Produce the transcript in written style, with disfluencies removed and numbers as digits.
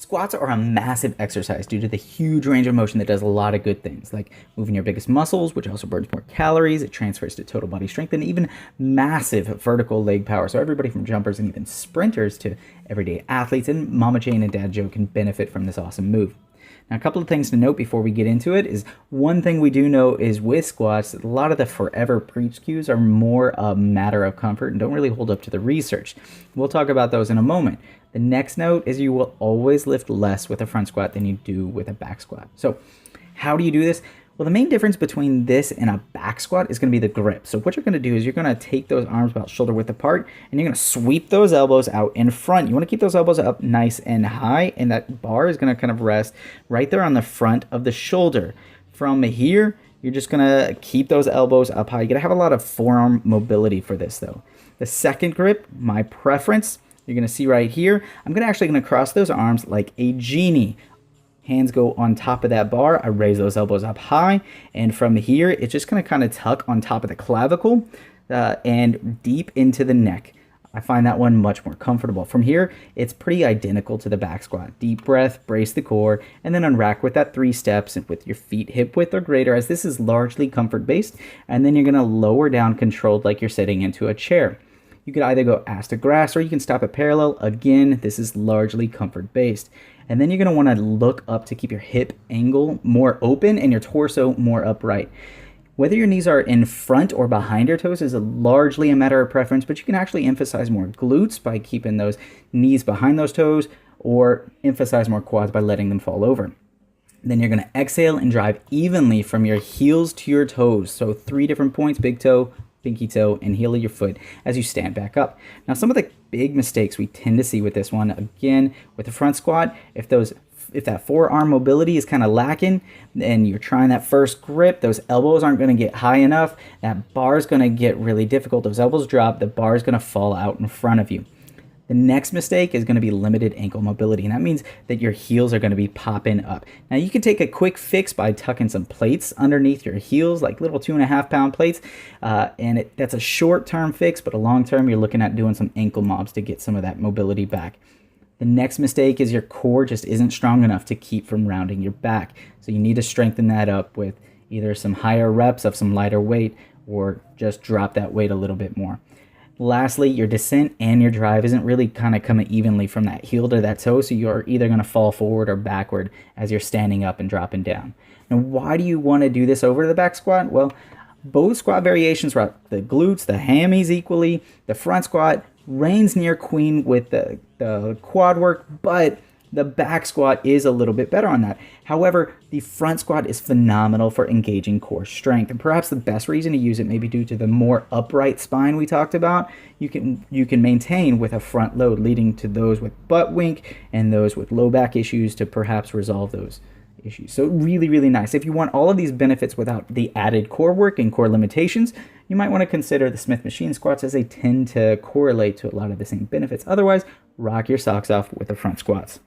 Squats are a massive exercise due to the huge range of motion that does a lot of good things, like moving your biggest muscles, which also burns more calories. It transfers to total body strength and even massive vertical leg power. So everybody from jumpers and even sprinters to everyday athletes and Mama Jane and Dad Joe can benefit from this awesome move. Now, a couple of things to note before we get into it is one thing we do know is with squats, a lot of the forever preach cues are more a matter of comfort and don't really hold up to the research. We'll talk about those in a moment. The next note is you will always lift less with a front squat than you do with a back squat. So how do you do this? Well, the main difference between this and a back squat is going to be the grip. So what you're going to do is you're going to take those arms about shoulder width apart and you're going to sweep those elbows out in front. You want to keep those elbows up nice and high, and that bar is going to kind of rest right there on the front of the shoulder. From here, you're just going to keep those elbows up high. You're going to have a lot of forearm mobility for this though. The second grip, my preference, you're going to see right here, I'm actually going to cross those arms like a genie. Hands go on top of that bar. I raise those elbows up high. And from here, it's just going to kind of tuck on top of the clavicle and deep into the neck. I find that one much more comfortable. From here, it's pretty identical to the back squat. Deep breath, brace the core, and then unrack with that 3 steps and with your feet hip width or greater, as this is largely comfort-based. And then you're going to lower down controlled like you're sitting into a chair. You could either go ass to grass or you can stop it parallel. Again, this is largely comfort-based. And then you're going to want to look up to keep your hip angle more open and your torso more upright. Whether your knees are in front or behind your toes is largely a matter of preference, but you can actually emphasize more glutes by keeping those knees behind those toes, or emphasize more quads by letting them fall over. Then you're going to exhale and drive evenly from your heels to your toes. So 3 different points: big toe, pinky toe, and heel of your foot as you stand back up. Now, some of the big mistakes we tend to see with this one, again, with the front squat, if that forearm mobility is kind of lacking and you're trying that first grip, those elbows aren't going to get high enough, that bar is going to get really difficult. Those elbows drop, the bar is going to fall out in front of you. The next mistake is going to be limited ankle mobility, and that means that your heels are going to be popping up. Now, you can take a quick fix by tucking some plates underneath your heels, like little 2.5-pound plates, and that's a short-term fix, but a long-term, you're looking at doing some ankle mobs to get some of that mobility back. The next mistake is your core just isn't strong enough to keep from rounding your back, so you need to strengthen that up with either some higher reps of some lighter weight or just drop that weight a little bit more. Lastly, your descent and your drive isn't really kind of coming evenly from that heel to that toe, so you're either going to fall forward or backward as you're standing up and dropping down. Now, why do you want to do this over the back squat? Well, both squat variations rock the glutes, the hammies equally. The front squat reigns near queen with the quad work, but the back squat is a little bit better on that. However, the front squat is phenomenal for engaging core strength, and perhaps the best reason to use it may be due to the more upright spine we talked about. You can maintain with a front load, leading to those with butt wink and those with low back issues to perhaps resolve those issues. So really, really nice. If you want all of these benefits without the added core work and core limitations, you might want to consider the Smith machine squats, as they tend to correlate to a lot of the same benefits. Otherwise, rock your socks off with the front squats.